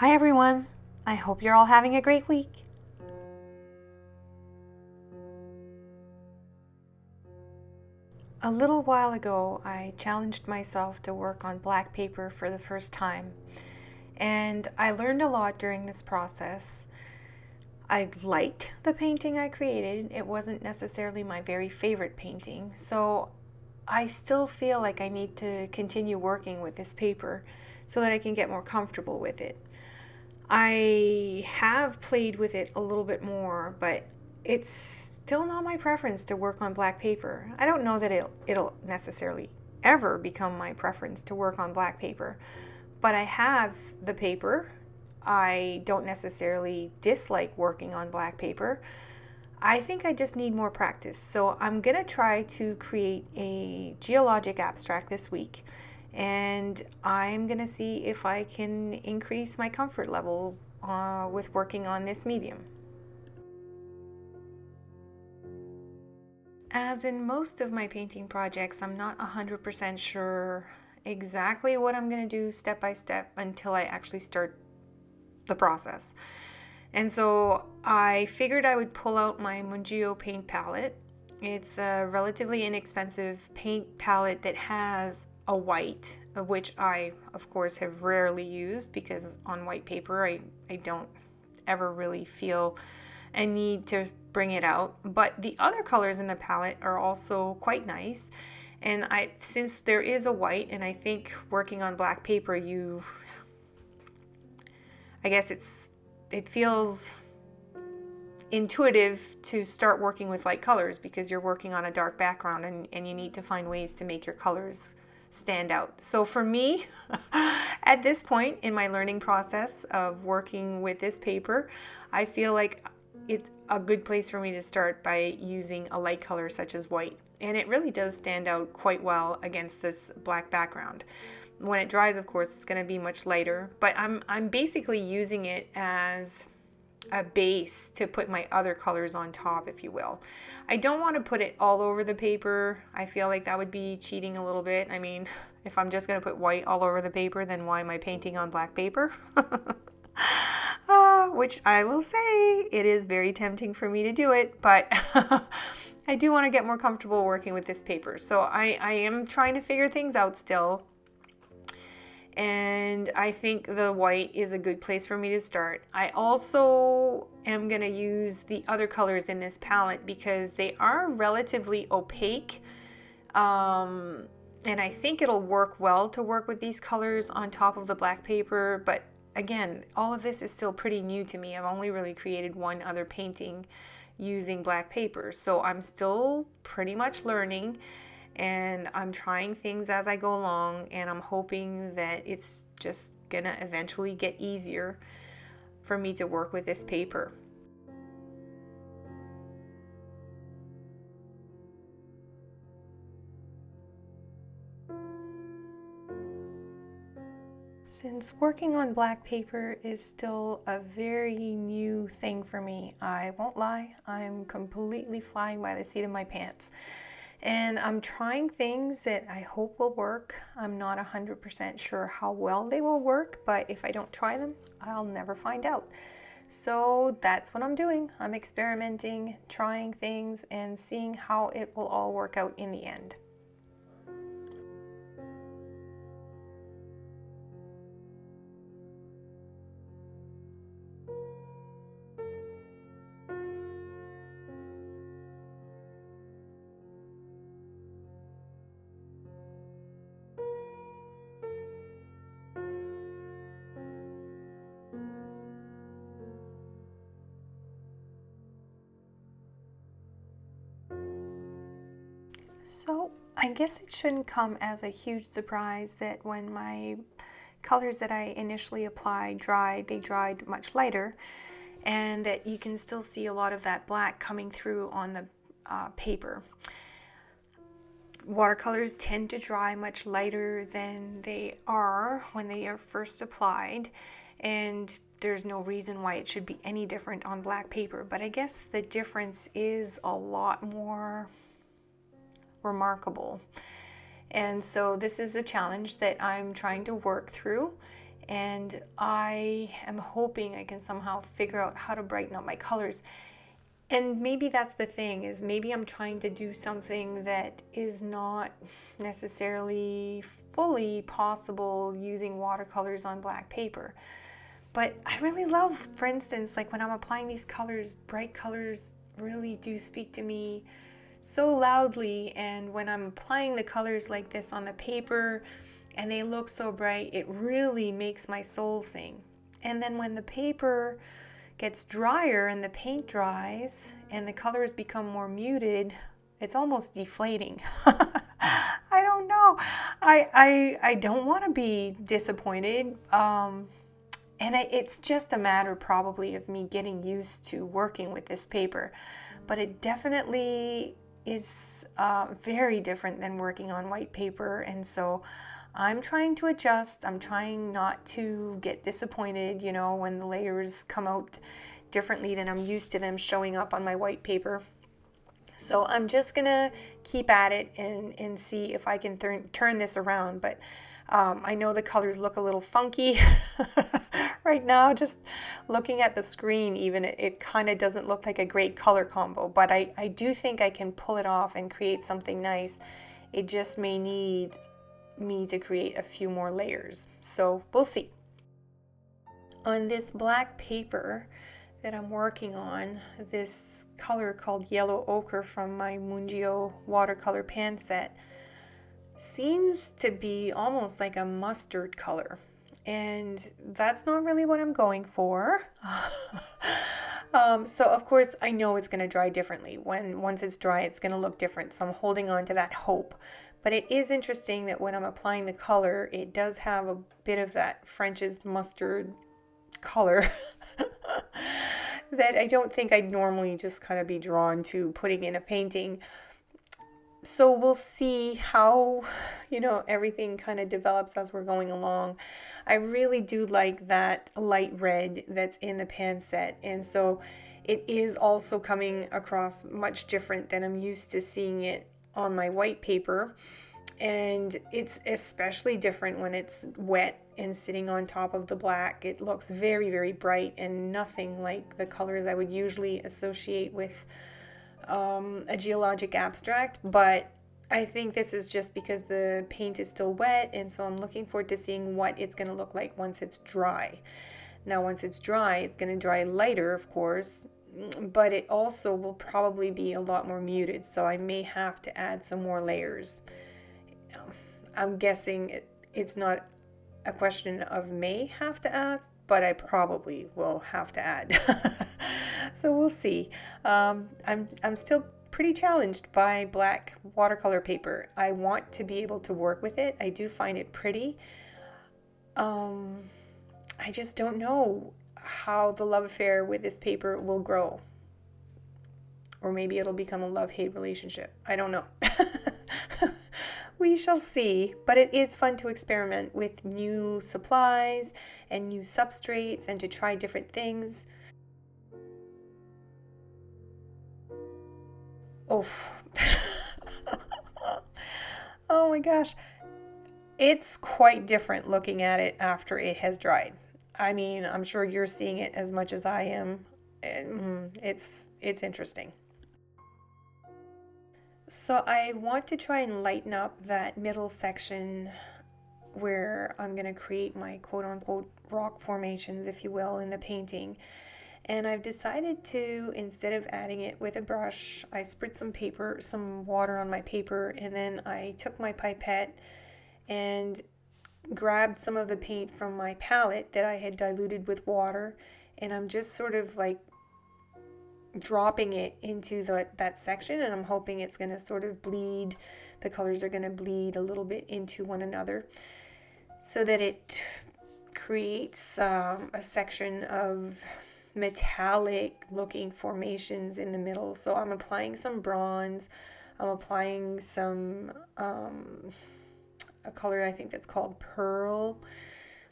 Hi everyone, I hope you're all having a great week. A little while ago, I challenged myself to work on black paper for the first time, and I learned a lot during this process. I liked the painting I created. It wasn't necessarily my very favorite painting, so I still feel like I need to continue working with this paper so that I can get more comfortable with it. I have played with it a little bit more, but it's still not my preference to work on black paper. I don't know that it'll necessarily ever become my preference to work on black paper, but I have the paper. I don't necessarily dislike working on black paper. I think I just need more practice. So I'm going to try to create a geologic abstract this week, and I'm going to see if I can increase my comfort level with working on this medium. As in most of my painting projects, I'm not 100% sure exactly what I'm going to do step by step until I actually start the process. And so I figured I would pull out my Mungio paint palette. It's a relatively inexpensive paint palette that has a white, of which I, of course, have rarely used because on white paper I don't ever really feel a need to bring it out. But the other colors in the palette are also quite nice. And since there is a white, and I think working on black paper, I guess it feels intuitive to start working with light colors because you're working on a dark background and you need to find ways to make your colors stand out. So for me, at this point in my learning process of working with this paper, I feel like it's a good place for me to start by using a light color such as white. And it really does stand out quite well against this black background. When it dries, of course, it's going to be much lighter, but I'm basically using it as a base to put my other colors on top, if you will. I don't want to put it all over the paper. I feel like that would be cheating a little bit. I mean, if I'm just going to put white all over the paper, then why am I painting on black paper? Which I will say, it is very tempting for me to do it, but I do want to get more comfortable working with this paper. So I am trying to figure things out still. And I think the white is a good place for me to start. I also am going to use the other colors in this palette because they are relatively opaque. And I think it'll work well to work with these colors on top of the black paper. But again, all of this is still pretty new to me. I've only really created one other painting using black paper. So I'm still pretty much learning. And I'm trying things as I go along, and I'm hoping that it's just gonna eventually get easier for me to work with this paper. Since working on black paper is still a very new thing for me, I won't lie, I'm completely flying by the seat of my pants. And I'm trying things that I hope will work. I'm not 100% sure how well they will work, but if I don't try them, I'll never find out. So that's what I'm doing. I'm experimenting, trying things, and seeing how it will all work out in the end. So I guess it shouldn't come as a huge surprise that when my colors that I initially applied dried, they dried much lighter, and that you can still see a lot of that black coming through on the paper. Watercolors tend to dry much lighter than they are when they are first applied, and there's no reason why it should be any different on black paper, but I guess the difference is a lot more remarkable. And so this is a challenge that I'm trying to work through, and I am hoping I can somehow figure out how to brighten up my colors. And maybe that's the thing, is maybe I'm trying to do something that is not necessarily fully possible using watercolors on black paper. But I really love, for instance, like when I'm applying these colors, bright colors really do speak to me so loudly. And when I'm applying the colors like this on the paper and they look so bright, it really makes my soul sing. And then when the paper gets drier and the paint dries and the colors become more muted, it's almost deflating. I don't know. I don't want to be disappointed. It's just a matter probably of me getting used to working with this paper. But it definitely is very different than working on white paper. And so I'm trying to adjust. I'm trying not to get disappointed, when the layers come out differently than I'm used to them showing up on my white paper. So I'm just going to keep at it and see if I can turn this around. But I know the colors look a little funky right now. Just looking at the screen, even it kind of doesn't look like a great color combo. But I do think I can pull it off and create something nice. It just may need me to create a few more layers. So we'll see. On this black paper that I'm working on, this color called Yellow Ochre from my Mungio watercolor pan set seems to be almost like a mustard color, and that's not really what I'm going for. So of course I know it's going to dry differently. Once it's dry, it's going to look different, so I'm holding on to that hope. But it is interesting that when I'm applying the color, it does have a bit of that French's mustard color that I don't think I'd normally just kind of be drawn to putting in a painting. So we'll see how, everything kind of develops as we're going along. I really do like that light red that's in the pan set. And so it is also coming across much different than I'm used to seeing it on my white paper. And it's especially different when it's wet and sitting on top of the black. It looks very, very bright and nothing like the colors I would usually associate with a geologic abstract. But I think this is just because the paint is still wet, and so I'm looking forward to seeing what it's going to look like once it's dry. Now once it's dry, it's going to dry lighter, of course, but it also will probably be a lot more muted, so I may have to add some more layers. I'm guessing it's not a question of may have to add, but I probably will have to add. So we'll see. I'm still pretty challenged by black watercolor paper. I want to be able to work with it. I do find it pretty. I just don't know how the love affair with this paper will grow. Or maybe it'll become a love-hate relationship. I don't know. We shall see. But it is fun to experiment with new supplies and new substrates and to try different things. Oh, oh my gosh. It's quite different looking at it after it has dried. I mean, I'm sure you're seeing it as much as I am. It's interesting. So I want to try and lighten up that middle section where I'm going to create my quote-unquote rock formations, if you will, in the painting. And I've decided to, instead of adding it with a brush, I spritzed some water on my paper, and then I took my pipette and grabbed some of the paint from my palette that I had diluted with water, and I'm just sort of like dropping it into that section, and I'm hoping it's going to sort of bleed, the colors are going to bleed a little bit into one another so that it creates a section of metallic looking formations in the middle. So I'm applying some bronze, I'm applying some a color I think that's called Pearl.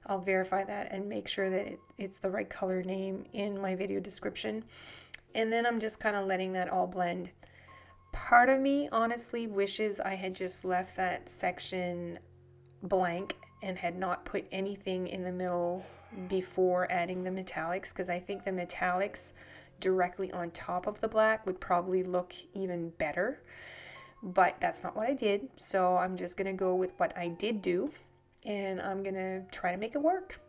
I'll verify that and make sure that it's the right color name in my video description. And then I'm just kind of letting that all blend. Part of me honestly wishes I had just left that section blank and had not put anything in the middle before adding the metallics, because I think the metallics directly on top of the black would probably look even better. But that's not what I did, so I'm just going to go with what I did do, and I'm going to try to make it work.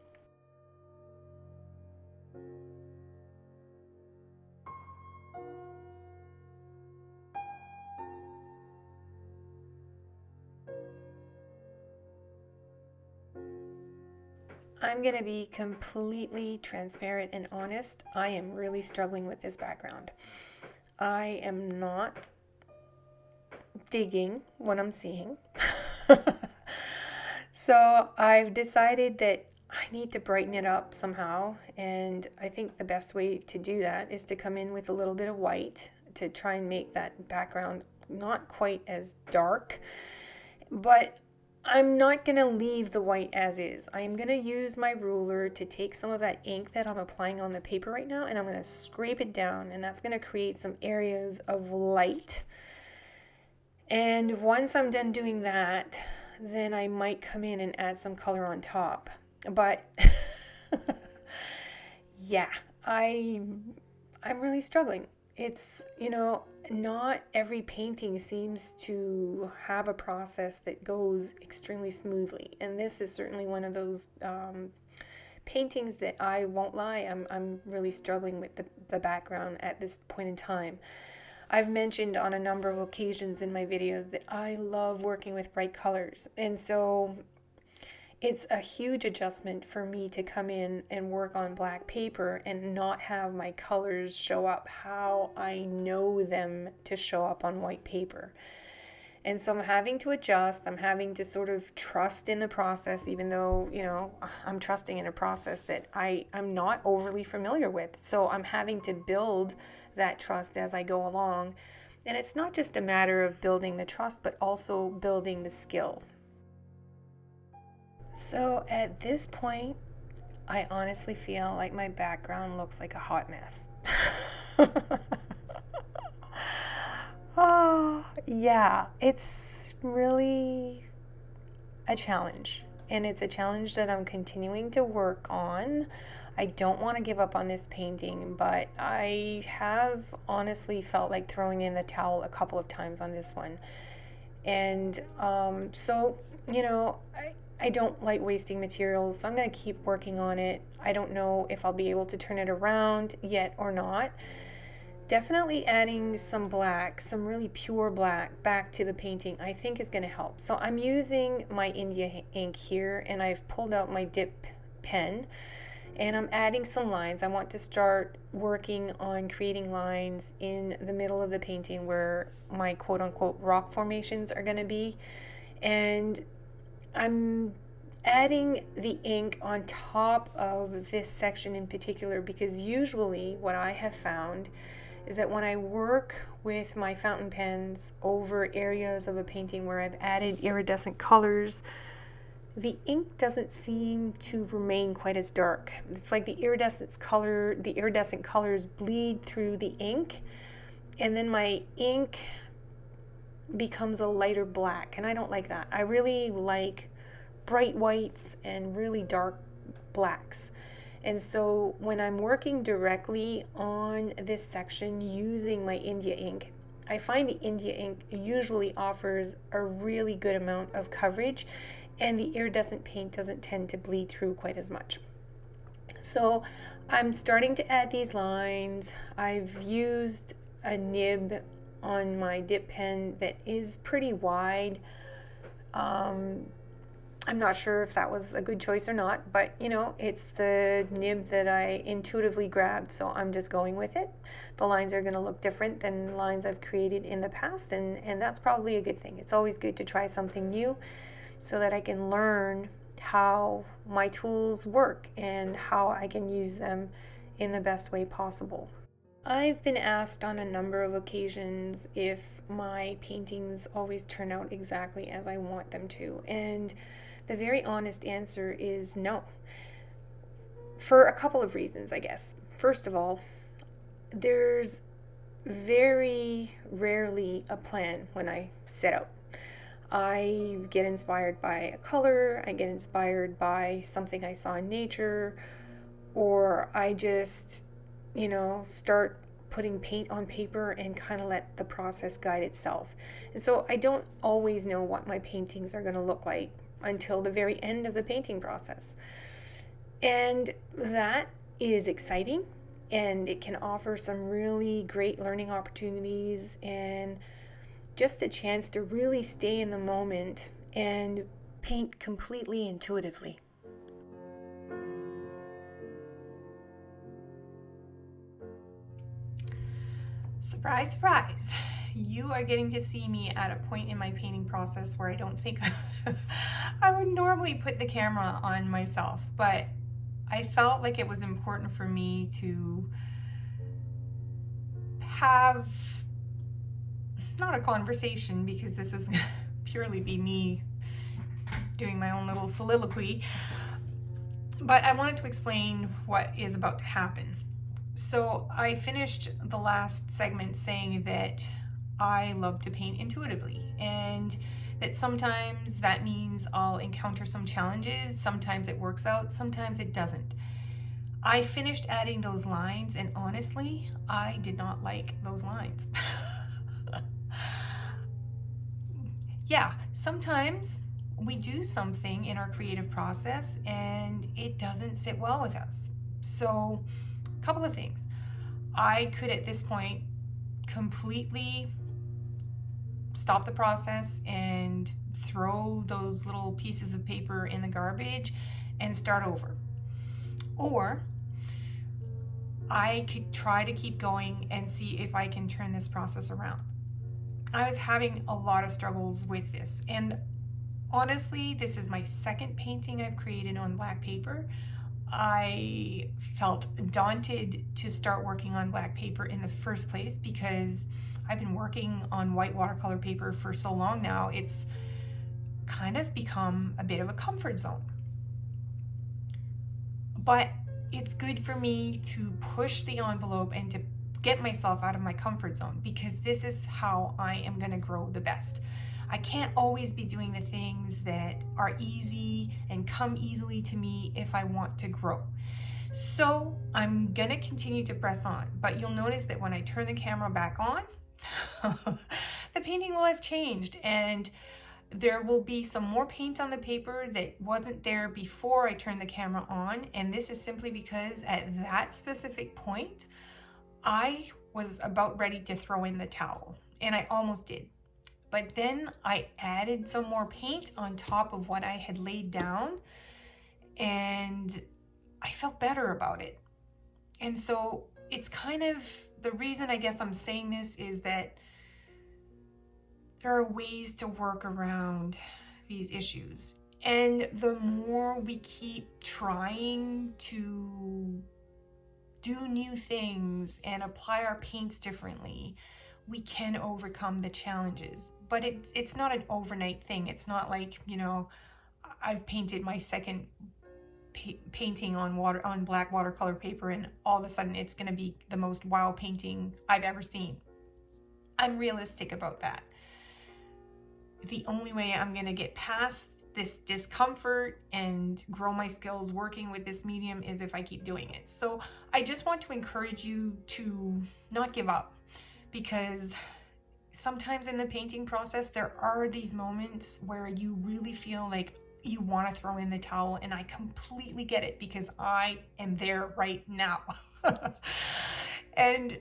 I'm going to be completely transparent and honest. I am really struggling with this background. I am not digging what I'm seeing. So I've decided that I need to brighten it up somehow, and I think the best way to do that is to come in with a little bit of white to try and make that background not quite as dark, but I'm not going to leave the white as is. I'm going to use my ruler to take some of that ink that I'm applying on the paper right now, and I'm going to scrape it down, and that's going to create some areas of light. And once I'm done doing that, then I might come in and add some color on top. But yeah, I'm really struggling. It's, not every painting seems to have a process that goes extremely smoothly. And this is certainly one of those paintings that, I won't lie, I'm really struggling with the background at this point in time. I've mentioned on a number of occasions in my videos that I love working with bright colors. And so it's a huge adjustment for me to come in and work on black paper and not have my colors show up how I know them to show up on white paper. And so I'm having to adjust. I'm having to sort of trust in the process, even though, I'm trusting in a process that I'm not overly familiar with. So I'm having to build that trust as I go along. And it's not just a matter of building the trust, but also building the skill. So at this point, I honestly feel like my background looks like a hot mess. Oh, yeah, it's really a challenge. And it's a challenge that I'm continuing to work on. I don't want to give up on this painting, but I have honestly felt like throwing in the towel a couple of times on this one. And so, I don't like wasting materials, so I'm going to keep working on it. I don't know if I'll be able to turn it around yet or not. Definitely adding some black, some really pure black back to the painting, I think is going to help. So I'm using my India ink here, and I've pulled out my dip pen, and I'm adding some lines. I want to start working on creating lines in the middle of the painting where my quote-unquote rock formations are going to be. And I'm adding the ink on top of this section in particular, because usually what I have found is that when I work with my fountain pens over areas of a painting where I've added iridescent colors, the ink doesn't seem to remain quite as dark. It's like the iridescent colors bleed through the ink, and then my ink becomes a lighter black, and I don't like that. I really like bright whites and really dark blacks. And so when I'm working directly on this section using my India ink, I find the India ink usually offers a really good amount of coverage, and the iridescent paint doesn't tend to bleed through quite as much. So I'm starting to add these lines. I've used a nib on my dip pen that is pretty wide. I'm not sure if that was a good choice or not, but it's the nib that I intuitively grabbed, so I'm just going with it. The lines are going to look different than lines I've created in the past, and that's probably a good thing. It's always good to try something new so that I can learn how my tools work and how I can use them in the best way possible. I've been asked on a number of occasions if my paintings always turn out exactly as I want them to, and the very honest answer is no. For a couple of reasons, I guess. First of all, there's very rarely a plan when I set out. I get inspired by a color, I get inspired by something I saw in nature, or I just, start putting paint on paper and kind of let the process guide itself. And so I don't always know what my paintings are going to look like until the very end of the painting process. And that is exciting, and it can offer some really great learning opportunities and just a chance to really stay in the moment and paint completely intuitively. Surprise, surprise. You are getting to see me at a point in my painting process where I don't think I would normally put the camera on myself, but I felt like it was important for me to have not a conversation, because this is purely be me doing my own little soliloquy, but I wanted to explain what is about to happen. So I finished the last segment saying that I love to paint intuitively, and that sometimes that means I'll encounter some challenges. Sometimes it works out, sometimes it doesn't. I finished adding those lines, and honestly, I did not like those lines. Yeah, sometimes we do something in our creative process and it doesn't sit well with us. So, a couple of things. I could at this point completely stop the process and throw those little pieces of paper in the garbage and start over. Or I could try to keep going and see if I can turn this process around. I was having a lot of struggles with this, and honestly, this is my second painting I've created on black paper. I felt daunted to start working on black paper in the first place because I've been working on white watercolor paper for so long now, it's kind of become a bit of a comfort zone. But it's good for me to push the envelope and to get myself out of my comfort zone, because this is how I am going to grow the best. I can't always be doing the things that are easy and come easily to me if I want to grow. So I'm going to continue to press on, but you'll notice that when I turn the camera back on, the painting will have changed, and there will be some more paint on the paper that wasn't there before I turned the camera on. And this is simply because at that specific point, I was about ready to throw in the towel, and I almost did. But then I added some more paint on top of what I had laid down, and I felt better about it. And so it's kind of the reason I guess I'm saying this is that there are ways to work around these issues. And the more we keep trying to do new things and apply our paints differently, we can overcome the challenges. But it's not an overnight thing. It's not like, I've painted my second painting on black watercolor paper and all of a sudden it's going to be the most wow painting I've ever seen. I'm realistic about that. The only way I'm going to get past this discomfort and grow my skills working with this medium is if I keep doing it. So I just want to encourage you to not give up, because sometimes in the painting process there are these moments where you really feel like you want to throw in the towel, and I completely get it because I am there right now. And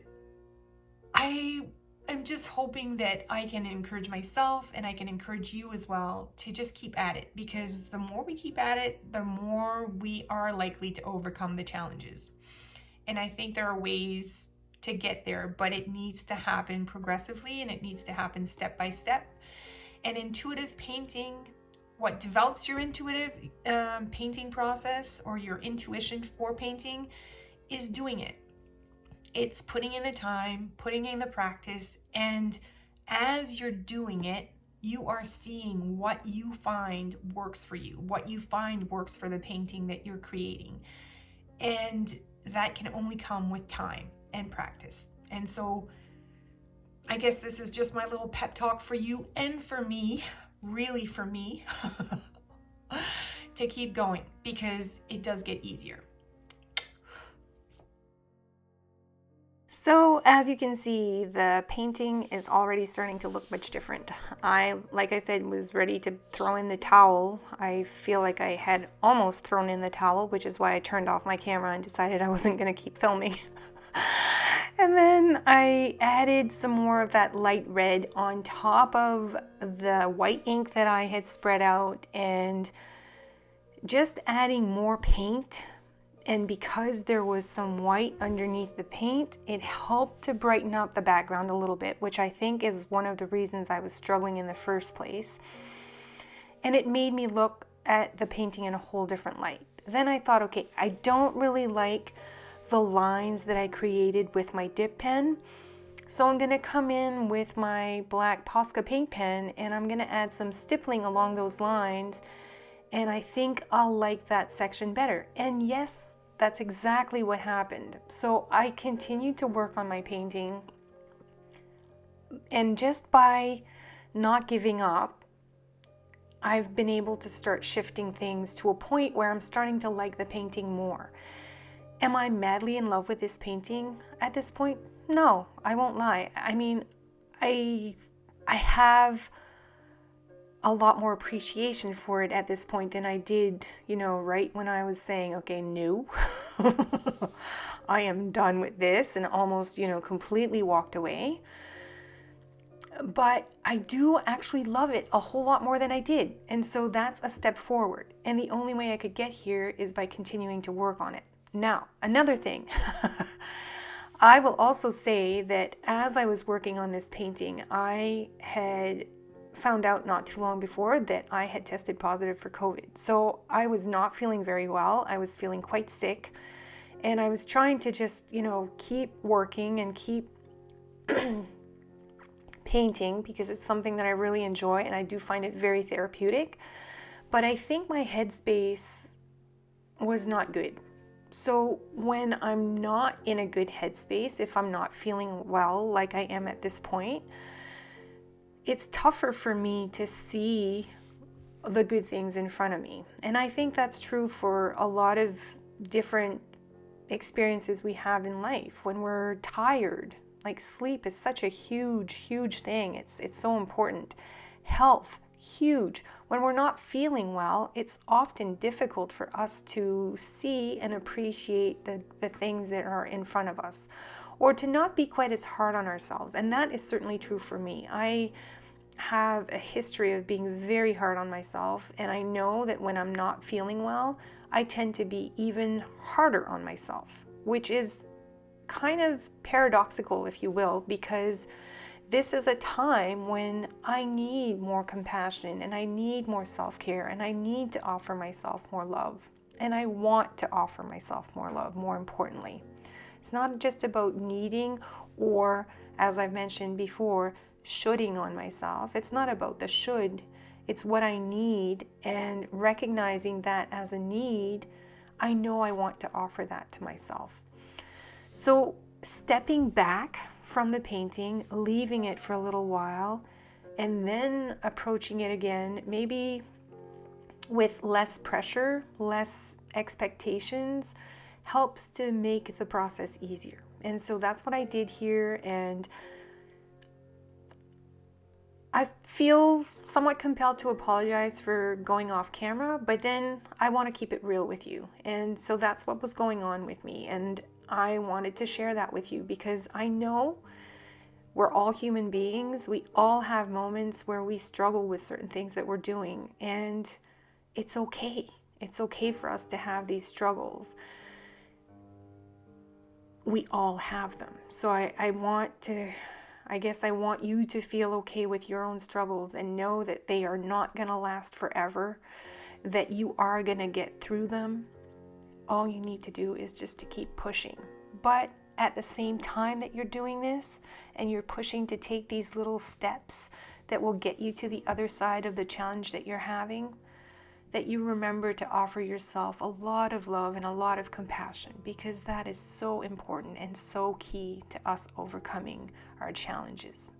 I'm just hoping that I can encourage myself and I can encourage you as well to just keep at it, because the more we keep at it, the more we are likely to overcome the challenges. And I think there are ways to get there, but it needs to happen progressively and it needs to happen step by step. And intuitive painting, what develops your intuitive painting process or your intuition for painting, is doing it. It's putting in the time, putting in the practice, and as you're doing it, you are seeing what you find works for you, what you find works for the painting that you're creating. And that can only come with time and practice. And so I guess this is just my little pep talk for you and for me, really for me to keep going, because it does get easier. So as you can see, the painting is already starting to look much different. Like I said, was ready to throw in the towel. I feel like I had almost thrown in the towel, which is why I turned off my camera and decided I wasn't going to keep filming. And then I added some more of that light red on top of the white ink that I had spread out, and just adding more paint. And because there was some white underneath the paint, it helped to brighten up the background a little bit, which I think is one of the reasons I was struggling in the first place. And it made me look at the painting in a whole different light. Then I thought, okay, I don't really like the lines that I created with my dip pen. So I'm going to come in with my black Posca paint pen and I'm going to add some stippling along those lines. And I think I'll like that section better. And yes, that's exactly what happened. So I continued to work on my painting, and just by not giving up, I've been able to start shifting things to a point where I'm starting to like the painting more. Am I madly in love with this painting at this point? No, I won't lie. I mean, I have a lot more appreciation for it at this point than I did, right when I was saying, okay, no, I am done with this, and almost, completely walked away. But I do actually love it a whole lot more than I did. And so that's a step forward. And the only way I could get here is by continuing to work on it. Now, another thing, I will also say that as I was working on this painting, I had found out not too long before that I had tested positive for COVID. So I was not feeling very well. I was feeling quite sick. And I was trying to just, keep working and keep painting, because it's something that I really enjoy and I do find it very therapeutic. But I think my headspace was not good. So when I'm not in a good headspace, if I'm not feeling well like I am at this point, it's tougher for me to see the good things in front of me. And I think that's true for a lot of different experiences we have in life. When we're tired, like sleep is such a huge thing. It's so important. Health, huge. When we're not feeling well, it's often difficult for us to see and appreciate the things that are in front of us, or to not be quite as hard on ourselves. And that is certainly true for me. I have a history of being very hard on myself, and I know that when I'm not feeling well, I tend to be even harder on myself, which is kind of paradoxical, if you will, because this is a time when I need more compassion and I need more self-care and I need to offer myself more love. And I want to offer myself more love, more importantly. It's not just about needing or, as I've mentioned before, shoulding on myself. It's not about the should. It's what I need, and recognizing that as a need, I know I want to offer that to myself. So stepping back from the painting, leaving it for a little while, and then approaching it again, maybe with less pressure, less expectations, helps to make the process easier. And so that's what I did here, and I feel somewhat compelled to apologize for going off camera, but then I want to keep it real with you. And so that's what was going on with me. And I wanted to share that with you because I know we're all human beings. We all have moments where we struggle with certain things that we're doing. And it's okay. It's okay for us to have these struggles. We all have them. So I want you to feel okay with your own struggles and know that they are not going to last forever, that you are going to get through them. All you need to do is just to keep pushing. But at the same time that you're doing this and you're pushing to take these little steps that will get you to the other side of the challenge that you're having, that you remember to offer yourself a lot of love and a lot of compassion, because that is so important and so key to us overcoming our challenges.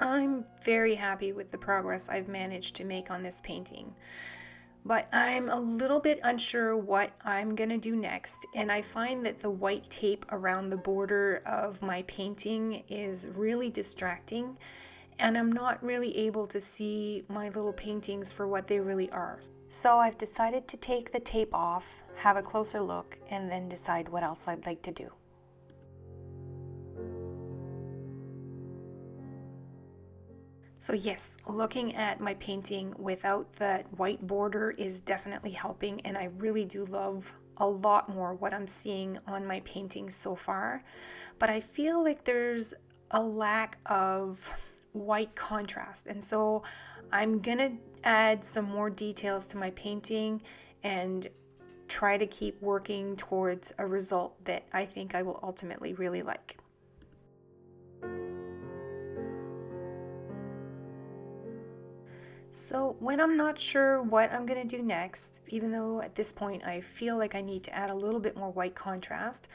I'm very happy with the progress I've managed to make on this painting, but I'm a little bit unsure what I'm gonna do next, and I find that the white tape around the border of my painting is really distracting, and I'm not really able to see my little paintings for what they really are. So I've decided to take the tape off, have a closer look, and then decide what else I'd like to do. So yes, looking at my painting without that white border is definitely helping, and I really do love a lot more what I'm seeing on my paintings so far. But I feel like there's a lack of white contrast, and so I'm gonna add some more details to my painting and try to keep working towards a result that I think I will ultimately really like. So when I'm not sure what I'm gonna do next, even though at this point I feel like I need to add a little bit more white contrast,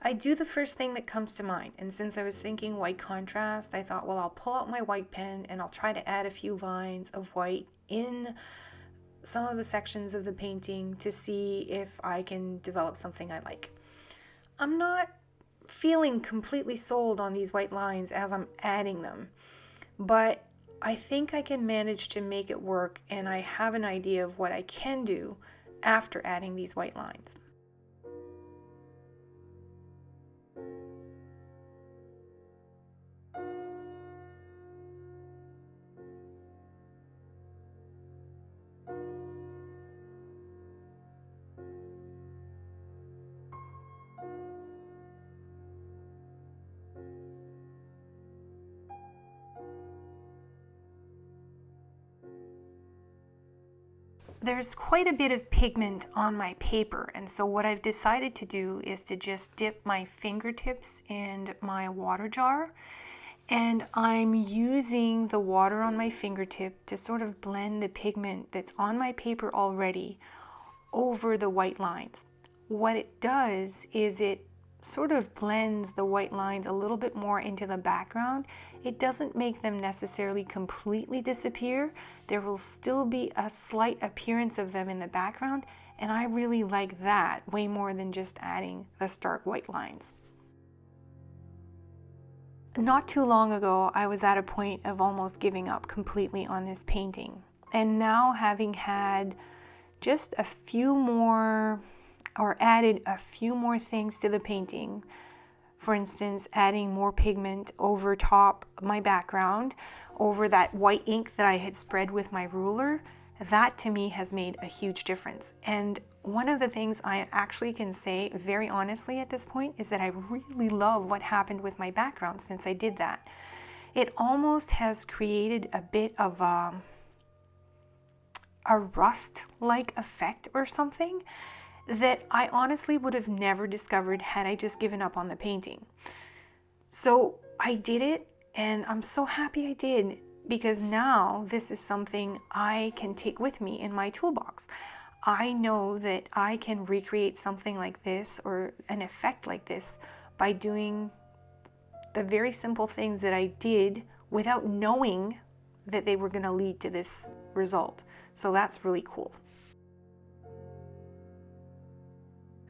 I do the first thing that comes to mind. And since I was thinking white contrast, I thought, well, I'll pull out my white pen and I'll try to add a few lines of white in some of the sections of the painting to see if I can develop something I like. I'm not feeling completely sold on these white lines as I'm adding them, but I think I can manage to make it work, and I have an idea of what I can do after adding these white lines. There's quite a bit of pigment on my paper, and so what I've decided to do is to just dip my fingertips in my water jar, and I'm using the water on my fingertip to sort of blend the pigment that's on my paper already over the white lines. What it does is it sort of blends the white lines a little bit more into the background. It doesn't make them necessarily completely disappear. There will still be a slight appearance of them in the background, and I really like that way more than just adding the stark white lines. Not too long ago, I was at a point of almost giving up completely on this painting, and now having had just a few more or added a few more things to the painting. For instance, adding more pigment over top my background, over that white ink that I had spread with my ruler, that to me has made a huge difference. And one of the things I actually can say very honestly at this point is that I really love what happened with my background since I did that. It almost has created a bit of a rust-like effect or something that I honestly would have never discovered had I just given up on the painting. So I did it, and I'm so happy I did, because now this is something I can take with me in my toolbox. I know that I can recreate something like this or an effect like this by doing the very simple things that I did without knowing that they were going to lead to this result. So that's really cool.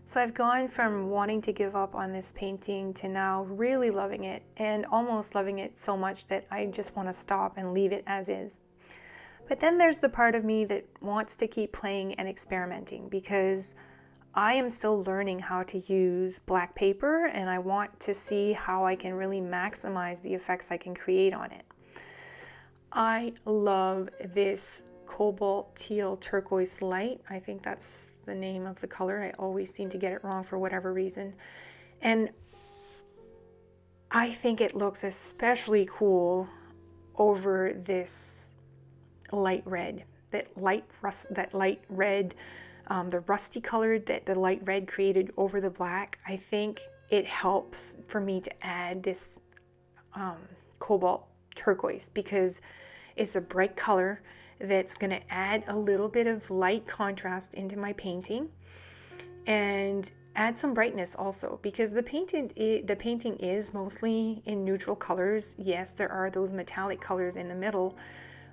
So I've gone from wanting to give up on this painting to now really loving it, and almost loving it so much that I just want to stop and leave it as is. But then there's the part of me that wants to keep playing and experimenting, because I am still learning how to use black paper, and I want to see how I can really maximize the effects I can create on it. I love this cobalt teal turquoise light. I think that's the name of the color. I always seem to get it wrong for whatever reason. And I think it looks especially cool over this light red, the rusty color that the light red created over the black. I think it helps for me to add this cobalt turquoise, because it's a bright color that's going to add a little bit of light contrast into my painting, and add some brightness also, because the painting is mostly in neutral colors. Yes, there are those metallic colors in the middle,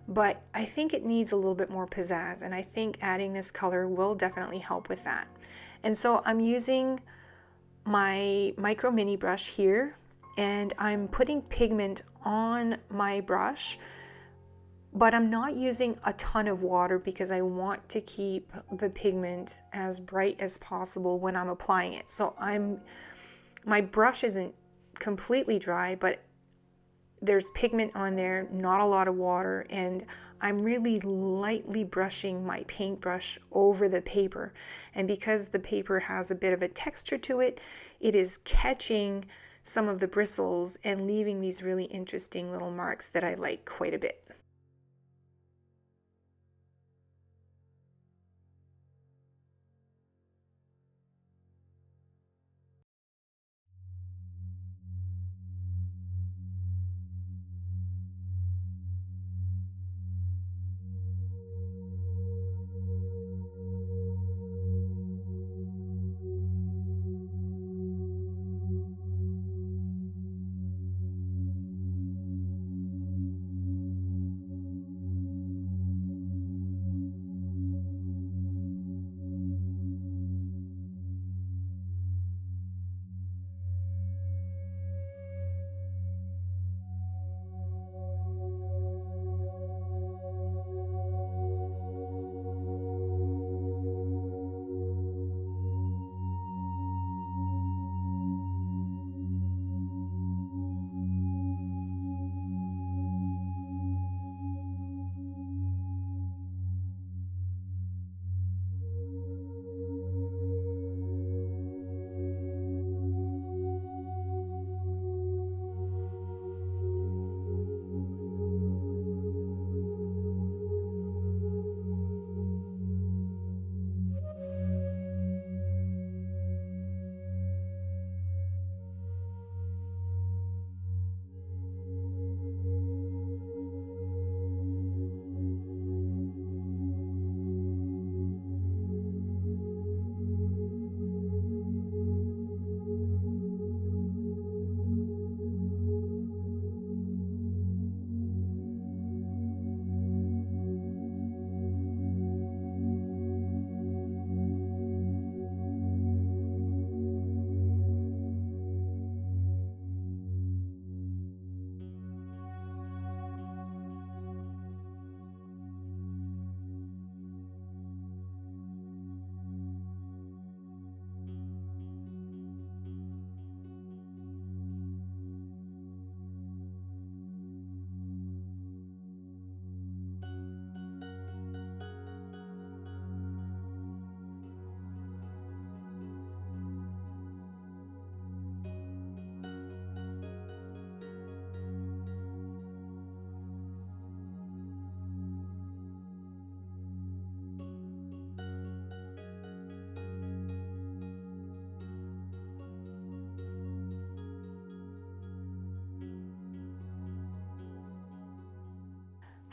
but I think it needs a little bit more pizzazz, and I think adding this color will definitely help with that. And so I'm using my micro mini brush here, and I'm putting pigment on my brush, but I'm not using a ton of water because I want to keep the pigment as bright as possible when I'm applying it. So my brush isn't completely dry, but there's pigment on there, not a lot of water, and I'm really lightly brushing my paintbrush over the paper. And because the paper has a bit of a texture to it, it is catching some of the bristles and leaving these really interesting little marks that I like quite a bit.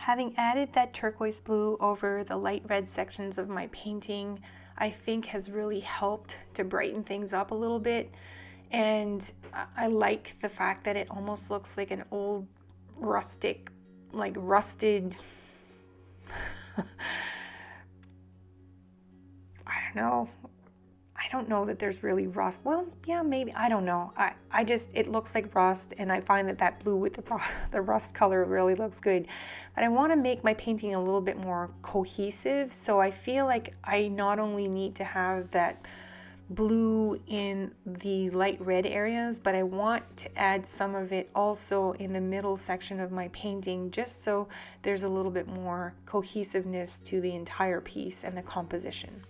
Having added that turquoise blue over the light red sections of my painting, I think has really helped to brighten things up a little bit. And I like the fact that it almost looks like an old rustic, like rusted, I don't know that there's really rust. Well, yeah, maybe, I don't know. I just, it looks like rust, and I find that blue with the rust color really looks good. But I want to make my painting a little bit more cohesive, so I feel like I not only need to have that blue in the light red areas, but I want to add some of it also in the middle section of my painting, just so there's a little bit more cohesiveness to the entire piece and the composition.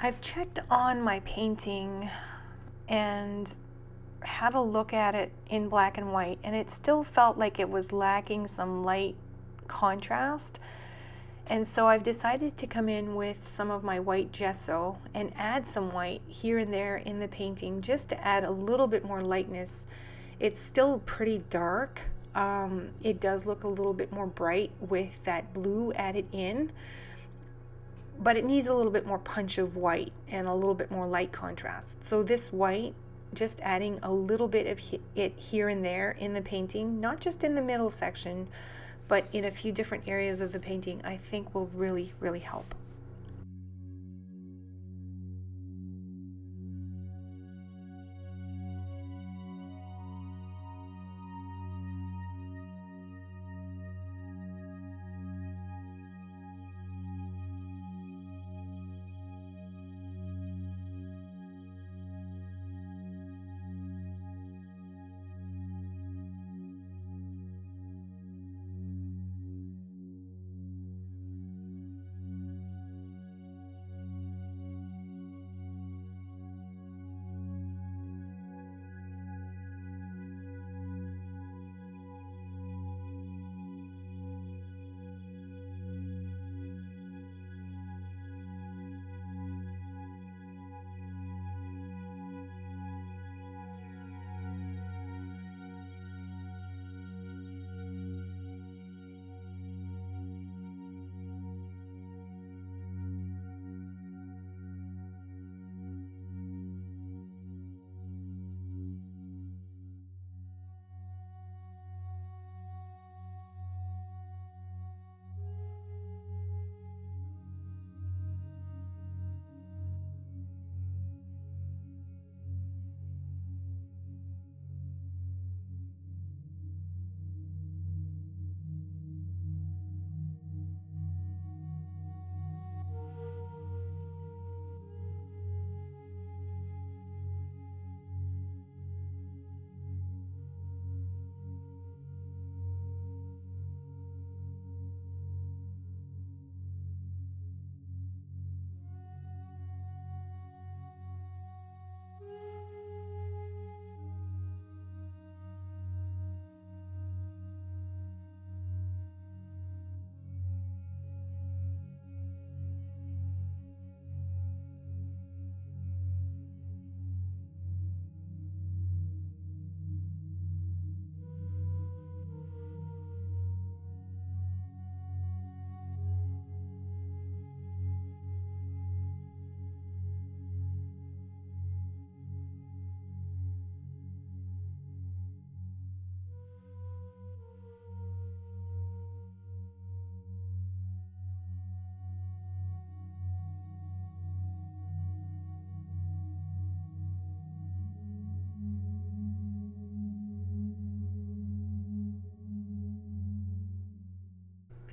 I've checked on my painting and had a look at it in black and white, and it still felt like it was lacking some light contrast. And so I've decided to come in with some of my white gesso and add some white here and there in the painting just to add a little bit more lightness. It's still pretty dark. It does look a little bit more bright with that blue added in, but it needs a little bit more punch of white and a little bit more light contrast. So this white, just adding a little bit of it here and there in the painting, not just in the middle section, but in a few different areas of the painting, I think will really, really help.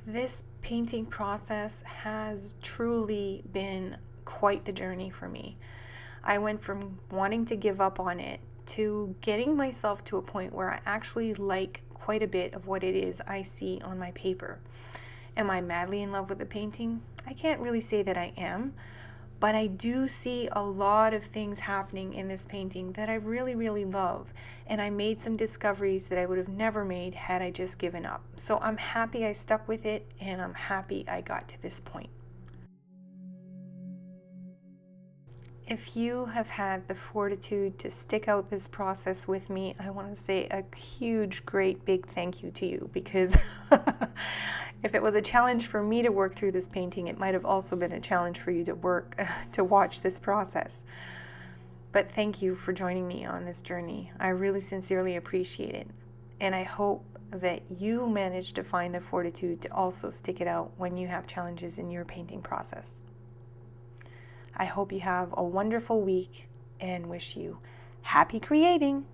This painting process has truly been quite the journey for me. I went from wanting to give up on it to getting myself to a point where I actually like quite a bit of what it is I see on my paper. Am I madly in love with the painting? I can't really say that I am, but I do see a lot of things happening in this painting that I really, really love. And I made some discoveries that I would have never made had I just given up. So I'm happy I stuck with it, and I'm happy I got to this point. If you have had the fortitude to stick out this process with me, I want to say a huge, great, big thank you to you, because if it was a challenge for me to work through this painting, it might have also been a challenge for you to watch this process. But thank you for joining me on this journey. I really sincerely appreciate it. And I hope that you manage to find the fortitude to also stick it out when you have challenges in your painting process. I hope you have a wonderful week and wish you happy creating.